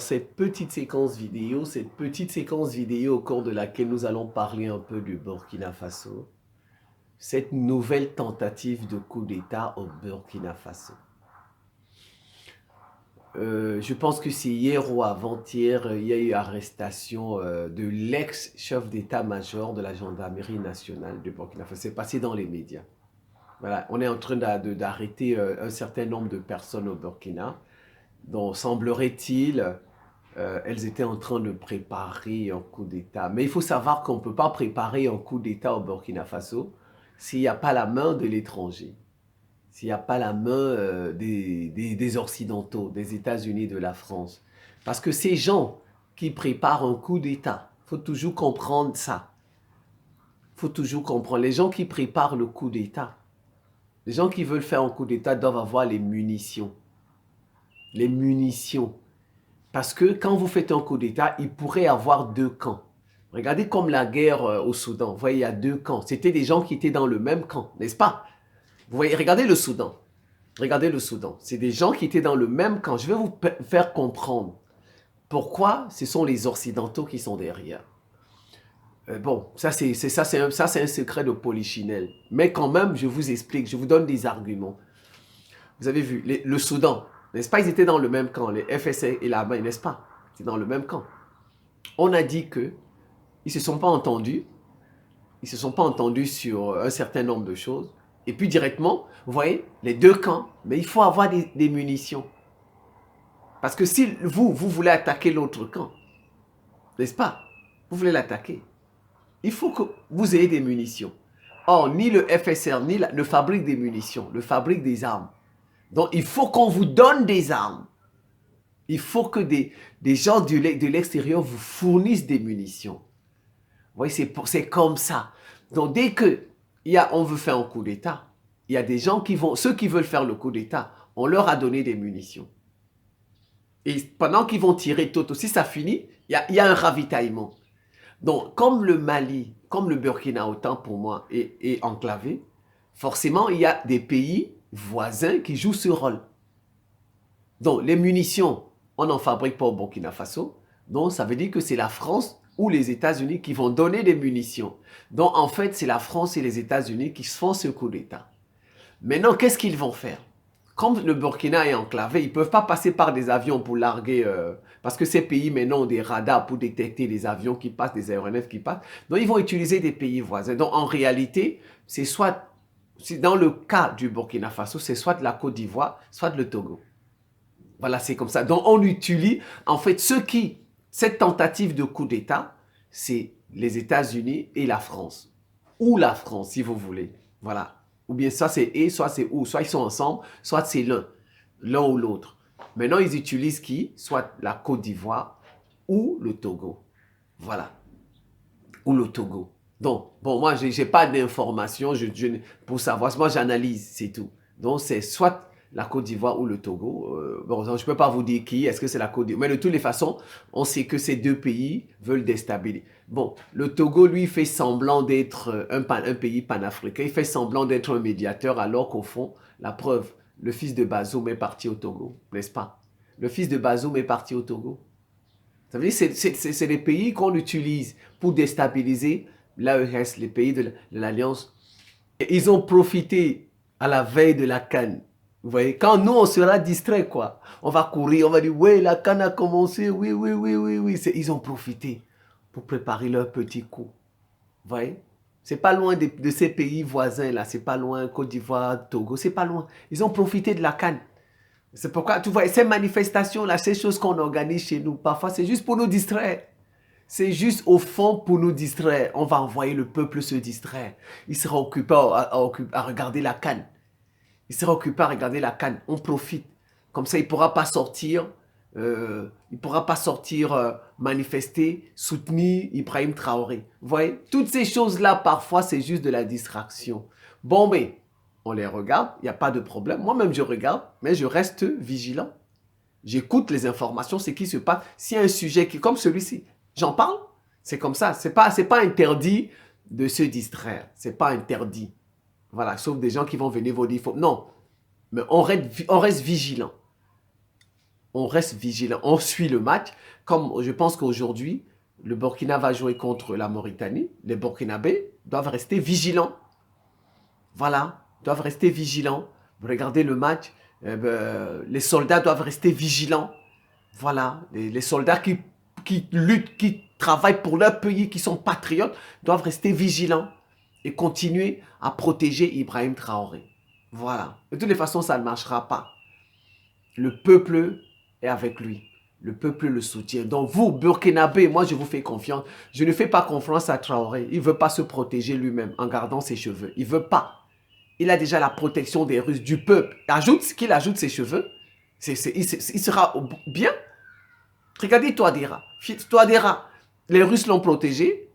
cette petite séquence vidéo au cours de laquelle nous allons parler un peu du Burkina Faso, cette nouvelle tentative de coup d'État au Burkina Faso. Je pense que c'est hier ou avant-hier, il y a eu arrestation de l'ex-chef d'état-major de la gendarmerie nationale du Burkina Faso. C'est passé dans les médias. Voilà, on est en train d'arrêter un certain nombre de personnes au Burkina, dont semblerait-il, elles étaient en train de préparer un coup d'État. Mais il faut savoir qu'on ne peut pas préparer un coup d'État au Burkina Faso s'il n'y a pas la main de l'étranger, s'il n'y a pas la main des Occidentaux, des États-Unis, de la France. Parce que ces gens qui préparent un coup d'État, il faut toujours comprendre ça. Il faut toujours comprendre. Les gens qui préparent le coup d'État, les gens qui veulent faire un coup d'État doivent avoir les munitions. Les munitions. Parce que quand vous faites un coup d'État, il pourrait y avoir deux camps. Regardez comme la guerre au Soudan. Vous voyez, il y a deux camps. C'était des gens qui étaient dans le même camp, n'est-ce pas? Vous voyez, regardez le Soudan. Regardez le Soudan. C'est des gens qui étaient dans le même camp. Je vais vous faire comprendre pourquoi ce sont les Occidentaux qui sont derrière. Bon, ça c'est un secret de polichinelle. Mais quand même, je vous explique, je vous donne des arguments. Vous avez vu, le Soudan, n'est-ce pas? Ils étaient dans le même camp, les FSA et l'armée, n'est-ce pas? C'est dans le même camp. On a dit que ils se sont pas entendus. Ils se sont pas entendus sur un certain nombre de choses. Et puis directement, vous voyez, les deux camps, mais il faut avoir des munitions. Parce que si vous voulez attaquer l'autre camp, n'est-ce pas? Vous voulez l'attaquer. Il faut que vous ayez des munitions. Or, ni le FSR, ni ne fabrique des munitions, ne fabrique des armes. Donc, il faut qu'on vous donne des armes. Il faut que des gens de l'extérieur vous fournissent des munitions. Vous voyez, c'est comme ça. Donc, dès que on veut faire un coup d'État, il y a des gens ceux qui veulent faire le coup d'État, on leur a donné des munitions. Et pendant qu'ils vont tirer tout, si ça finit, il y a un ravitaillement. Donc, comme le Mali, comme le Burkina, autant pour moi, est enclavé, forcément, il y a des pays voisins qui jouent ce rôle. Donc, les munitions, on n'en fabrique pas au Burkina Faso. Donc, ça veut dire que c'est la France ou les États-Unis qui vont donner des munitions. Donc, en fait, c'est la France et les États-Unis qui font ce coup d'État. Maintenant, qu'est-ce qu'ils vont faire? Comme le Burkina est enclavé, ils ne peuvent pas passer par des avions pour larguer... parce que ces pays maintenant ont des radars pour détecter les avions qui passent, des aéronefs qui passent. Donc, ils vont utiliser des pays voisins. Donc, en réalité, c'est soit... Dans le cas du Burkina Faso, c'est soit la Côte d'Ivoire, soit le Togo. Voilà, c'est comme ça. Donc, on utilise... En fait, cette tentative de coup d'État, c'est les États-Unis et la France. Ou la France, si vous voulez. Voilà. Ou bien soit c'est et, soit c'est ou. Soit ils sont ensemble, soit c'est l'un ou l'autre. Maintenant, ils utilisent qui? Soit la Côte d'Ivoire ou le Togo. Voilà. Ou le Togo. Donc, bon, moi, je n'ai pas d'informations pour savoir. Moi, j'analyse, c'est tout. Donc, c'est soit la Côte d'Ivoire ou le Togo. Bon, je ne peux pas vous dire qui. Est-ce que c'est la Côte d'Ivoire? Mais de toutes les façons, on sait que ces deux pays veulent déstabiliser. Bon, le Togo, lui, fait semblant d'être un pays panafricain. Il fait semblant d'être un médiateur, alors qu'au fond, la preuve, le fils de Bazoum est parti au Togo, n'est-ce pas? Le fils de Bazoum est parti au Togo. Ça veut dire que c'est des pays qu'on utilise pour déstabiliser l'AES, les pays de l'Alliance. Ils ont profité à la veille de la CAN. Vous voyez, quand nous, on sera distrait, quoi. On va courir, on va dire, oui, la CAN a commencé, oui, oui, oui, oui, oui. Ils ont profité pour préparer leur petit coup. Vous voyez? C'est pas loin de ces pays voisins, là. C'est pas loin, Côte d'Ivoire, Togo, c'est pas loin. Ils ont profité de la CAN. C'est pourquoi, tu vois, ces manifestations-là, ces choses qu'on organise chez nous, parfois, c'est juste pour nous distraire. C'est juste au fond pour nous distraire. On va envoyer le peuple se distraire. Il sera occupé à regarder la CAN. Il sera occupé à regarder la CAN. On profite. Comme ça, il ne pourra pas sortir. Manifester, soutenir Ibrahim Traoré. Vous voyez, toutes ces choses-là, parfois, c'est juste de la distraction. Bon, mais on les regarde, il n'y a pas de problème. Moi-même, je regarde, mais je reste vigilant. J'écoute les informations, ce qui se passe. S'il y a un sujet comme celui-ci, j'en parle. C'est comme ça. C'est pas interdit de se distraire. C'est pas interdit. Voilà, sauf des gens qui vont venir vous dire, non. Mais on reste vigilant. on reste vigilant, on suit le match. Comme je pense qu'aujourd'hui, le Burkina va jouer contre la Mauritanie. Les Burkinabés doivent rester vigilants. Voilà, doivent rester vigilants. Regardez le match, les soldats doivent rester vigilants. Voilà, les soldats qui luttent, qui travaillent pour leur pays, qui sont patriotes, doivent rester vigilants et continuer à protéger Ibrahim Traoré. Voilà. De toutes les façons, ça ne marchera pas. Le peuple est avec lui. Le peuple le soutient. Donc vous, Burkinabé, moi je vous fais confiance. Je ne fais pas confiance à Traoré. Il ne veut pas se protéger lui-même en gardant ses cheveux. Il ne veut pas. Il a déjà la protection des Russes, du peuple. Qu'il ajoute ses cheveux, il sera bien. Regardez Touadéra. Touadéra, les Russes l'ont protégé.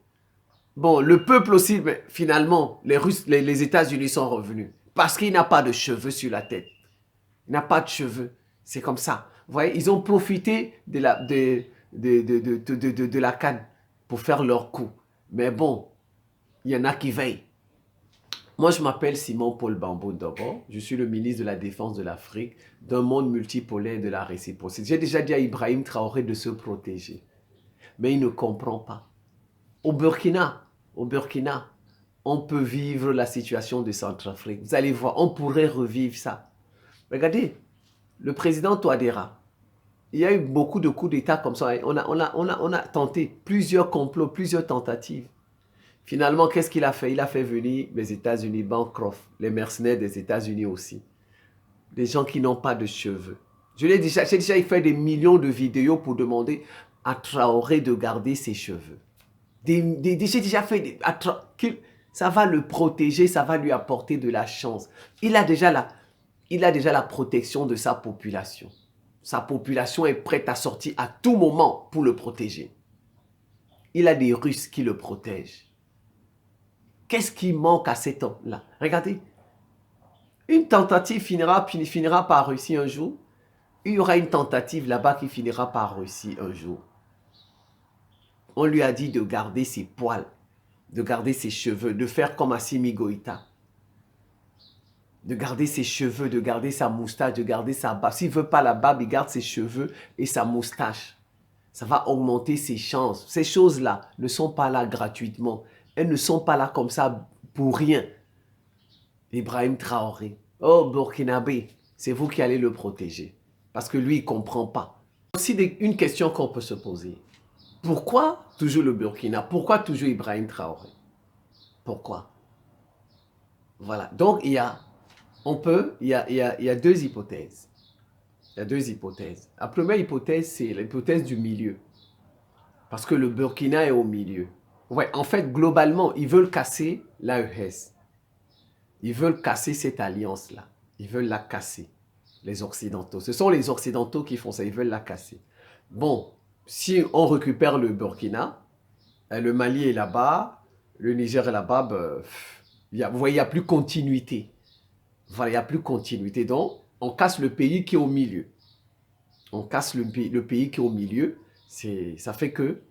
Bon, le peuple aussi, mais finalement, les États-Unis sont revenus. Parce qu'il n'a pas de cheveux sur la tête. Il n'a pas de cheveux. C'est comme ça. Vous voyez, ils ont profité de la canne pour faire leur coup. Mais bon, il y en a qui veillent. Moi, je m'appelle Simon Paul Bambo d'abord. Je suis le ministre de la Défense de l'Afrique, d'un monde multipolaire de la réciprocité. J'ai déjà dit à Ibrahim Traoré de se protéger. Mais il ne comprend pas. Au Burkina, on peut vivre la situation de Centrafrique. Vous allez voir, on pourrait revivre ça. Regardez, le président Touadéra, il y a eu beaucoup de coups d'État comme ça. On a tenté plusieurs complots, plusieurs tentatives. Finalement, qu'est-ce qu'il a fait? Il a fait venir les États-Unis, Bancroft, les mercenaires des États-Unis aussi. Des gens qui n'ont pas de cheveux. J'ai déjà fait des millions de vidéos pour demander à Traoré de garder ses cheveux. J'ai déjà fait ça va le protéger, ça va lui apporter de la chance. Il a déjà la protection de sa population. Sa population est prête à sortir à tout moment pour le protéger. Il a des Russes qui le protègent. Qu'est-ce qui manque à cet homme-là? Regardez, une tentative finira par réussir un jour. Il y aura une tentative là-bas qui finira par réussir un jour. On lui a dit de garder ses poils, de garder ses cheveux, de faire comme Assimi Goïta. De garder ses cheveux, de garder sa moustache, de garder sa barbe. S'il ne veut pas la barbe, il garde ses cheveux et sa moustache. Ça va augmenter ses chances. Ces choses-là ne sont pas là gratuitement. Elles ne sont pas là comme ça pour rien. Ibrahim Traoré, oh Burkinabé, c'est vous qui allez le protéger. Parce que lui, il ne comprend pas. Aussi une question qu'on peut se poser. Pourquoi toujours le Burkina? Pourquoi toujours Ibrahim Traoré? Pourquoi? Voilà. Donc, il y a deux hypothèses. Il y a deux hypothèses. La première hypothèse, c'est l'hypothèse du milieu. Parce que le Burkina est au milieu. Ouais, en fait, globalement, ils veulent casser l'AES. Ils veulent casser cette alliance-là. Ils veulent la casser, les Occidentaux. Ce sont les Occidentaux qui font ça, ils veulent la casser. Bon, si on récupère le Burkina, le Mali est là-bas, le Niger est là-bas, vous voyez, il n'y a plus continuité. Voilà, il n'y a plus continuité. Donc, on casse le pays qui est au milieu. On casse le pays qui est au milieu. Ça fait que,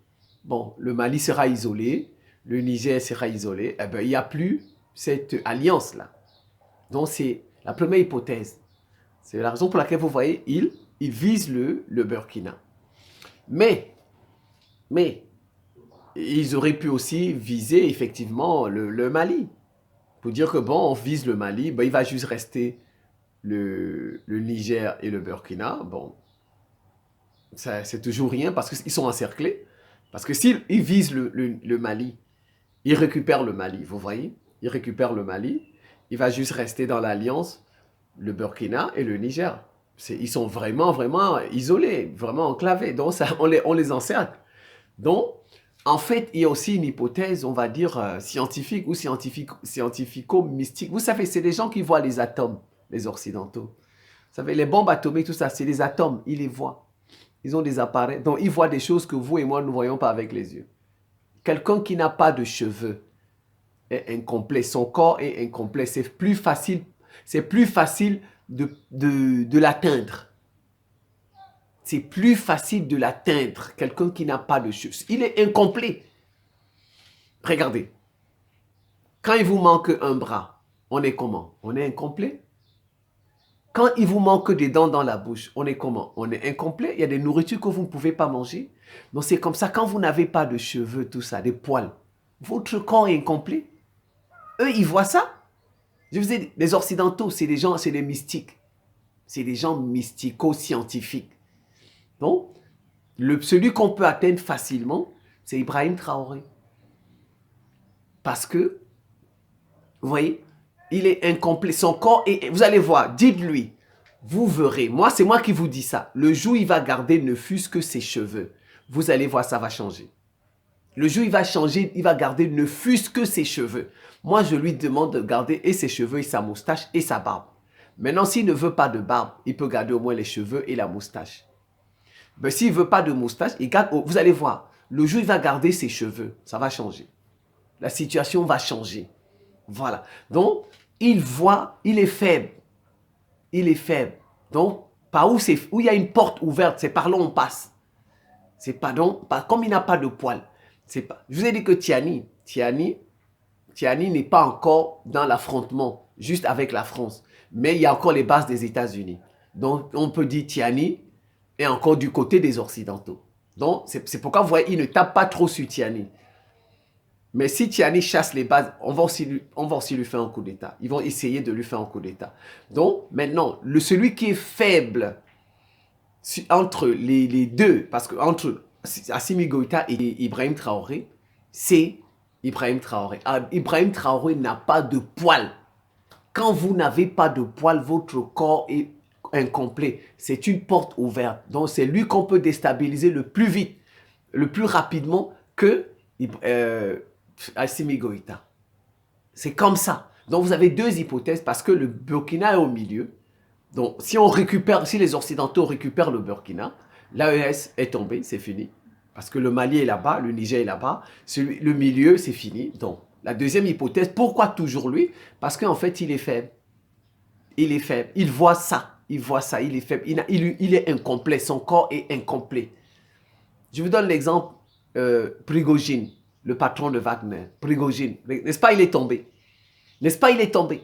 bon, le Mali sera isolé, le Niger sera isolé. Eh bien, il n'y a plus cette alliance-là. Donc, c'est la première hypothèse. C'est la raison pour laquelle vous voyez, ils visent le Burkina. Mais, ils auraient pu aussi viser effectivement le Mali. Pour dire que bon, on vise le Mali, ben, il va juste rester le Niger et le Burkina. Bon, c'est toujours rien parce qu'ils sont encerclés. Parce que s'ils visent le Mali, ils récupèrent le Mali, vous voyez? Ils récupèrent le Mali, il va juste rester dans l'alliance le Burkina et le Niger. Ils sont vraiment, vraiment isolés, vraiment enclavés. Donc, ça, on les encercle. Donc, en fait, il y a aussi une hypothèse, on va dire, scientifique ou scientifico-mystique. Vous savez, c'est des gens qui voient les atomes, les Occidentaux. Vous savez, les bombes atomiques, tout ça, c'est des atomes, ils les voient. Ils ont des appareils, donc ils voient des choses que vous et moi, nous ne voyons pas avec les yeux. Quelqu'un qui n'a pas de cheveux est incomplet, son corps est incomplet. C'est plus facile de l'atteindre. C'est plus facile de l'atteindre, quelqu'un qui n'a pas de cheveux. Il est incomplet. Regardez, quand il vous manque un bras, on est comment? On est incomplet. Quand il vous manque des dents dans la bouche, on est comment? On est incomplet. Il y a des nourritures que vous ne pouvez pas manger. Donc c'est comme ça, quand vous n'avez pas de cheveux, tout ça, des poils, votre corps est incomplet. Eux, ils voient ça. Je vous ai dit, les Occidentaux, c'est des gens, c'est des mystiques. C'est des gens mystico-scientifiques. Donc, celui qu'on peut atteindre facilement, c'est Ibrahim Traoré. Parce que, vous voyez, il est incomplet. Son corps est... Vous allez voir, dites-lui, vous verrez. Moi, c'est moi qui vous dis ça. Le jour où il va garder ne fût-ce que ses cheveux, vous allez voir, ça va changer. Le jour où il va changer, il va garder ne fût-ce que ses cheveux. Moi, je lui demande de garder et ses cheveux, et sa moustache, et sa barbe. Maintenant, s'il ne veut pas de barbe, il peut garder au moins les cheveux et la moustache. Mais s'il ne veut pas de moustache, il garde, vous allez voir, le jour où il va garder ses cheveux, ça va changer. La situation va changer. Voilà. Donc, il voit, il est faible. Il est faible. Donc, par où il y a une porte ouverte, c'est par là on passe. C'est pas donc, comme il n'a pas de poils. Pas, je vous ai dit que Tiani n'est pas encore dans l'affrontement, juste avec la France. Mais il y a encore les bases des États-Unis. Donc, on peut dire Tiani est encore du côté des Occidentaux. Donc, c'est pourquoi vous voyez, il ne tape pas trop sur Tiani. Mais si Tiani chasse les bases, on va aussi lui faire un coup d'État. Ils vont essayer de lui faire un coup d'État. Donc, maintenant, celui qui est faible entre les deux, parce que entre Assimi Goïta et Ibrahim Traoré, c'est Ibrahim Traoré. Ibrahim Traoré n'a pas de poils. Quand vous n'avez pas de poils, votre corps est incomplet. C'est une porte ouverte. Donc, c'est lui qu'on peut déstabiliser le plus vite, le plus rapidement que Assimi Goïta. C'est comme ça. Donc, vous avez deux hypothèses parce que le Burkina est au milieu. Donc, si les Occidentaux récupèrent le Burkina, l'AES est tombé, c'est fini. Parce que le Mali est là-bas, le Niger est là-bas, le milieu, c'est fini. Donc, la deuxième hypothèse, pourquoi toujours lui? Parce qu'en fait, il est faible. Il est faible. Il voit ça. Il voit ça. Il est faible. Il est incomplet. Son corps est incomplet. Je vous donne l'exemple, Prigogine, le patron de Wagner. Prigogine. N'est-ce pas, il est tombé. N'est-ce pas, il est tombé.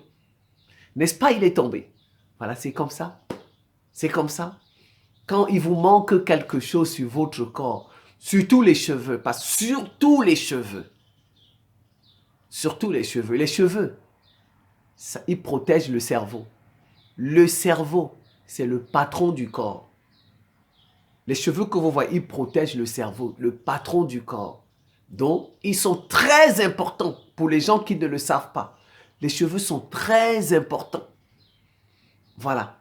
N'est-ce pas, il est tombé. Voilà, c'est comme ça. C'est comme ça. Quand il vous manque quelque chose sur votre corps, surtout les cheveux, parce que surtout les cheveux, les cheveux, ça, ils protègent le cerveau. Le cerveau, c'est le patron du corps. Les cheveux que vous voyez, ils protègent le cerveau, le patron du corps. Donc, ils sont très importants pour les gens qui ne le savent pas. Les cheveux sont très importants. Voilà.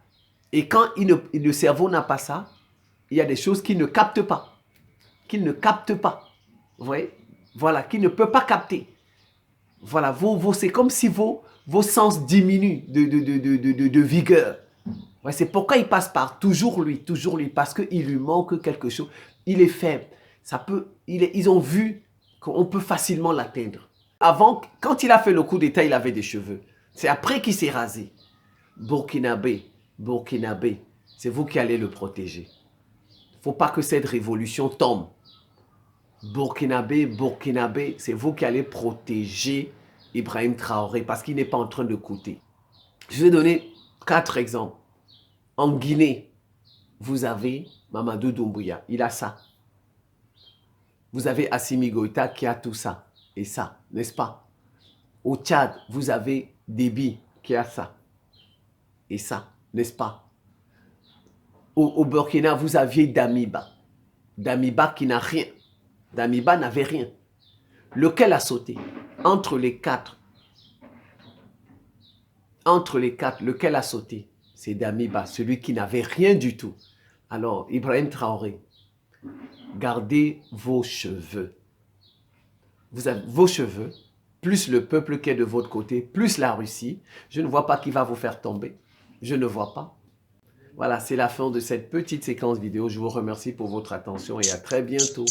Et quand le cerveau n'a pas ça, il y a des choses qu'il ne capte pas. Qu'il ne capte pas. Vous voyez? Voilà, qu'il ne peut pas capter. Voilà, c'est comme si vos sens diminuent de vigueur. Ouais, c'est pourquoi il passe par toujours lui, parce qu'il lui manque quelque chose. Il est faible. Ils ont vu qu'on peut facilement l'atteindre. Avant, quand il a fait le coup d'État, il avait des cheveux. C'est après qu'il s'est rasé. Burkinabé, c'est vous qui allez le protéger. Il ne faut pas que cette révolution tombe. Burkinabé, c'est vous qui allez protéger Ibrahim Traoré parce qu'il n'est pas en train de coûter. Je vais donner 4 exemples. En Guinée, vous avez Mamadou Doumbouya, il a ça. Vous avez Assimi Goïta qui a tout ça et ça, n'est-ce pas? Au Tchad, vous avez Déby qui a ça et ça, n'est-ce pas? Au Burkina, vous aviez Damiba. Damiba qui n'a rien. Damiba n'avait rien. Lequel a sauté? Entre les quatre, lequel a sauté? C'est Damiba, celui qui n'avait rien du tout. Alors, Ibrahim Traoré, gardez vos cheveux. Vous avez vos cheveux, plus le peuple qui est de votre côté, plus la Russie. Je ne vois pas qui va vous faire tomber. Je ne vois pas. Voilà, c'est la fin de cette petite séquence vidéo. Je vous remercie pour votre attention et à très bientôt.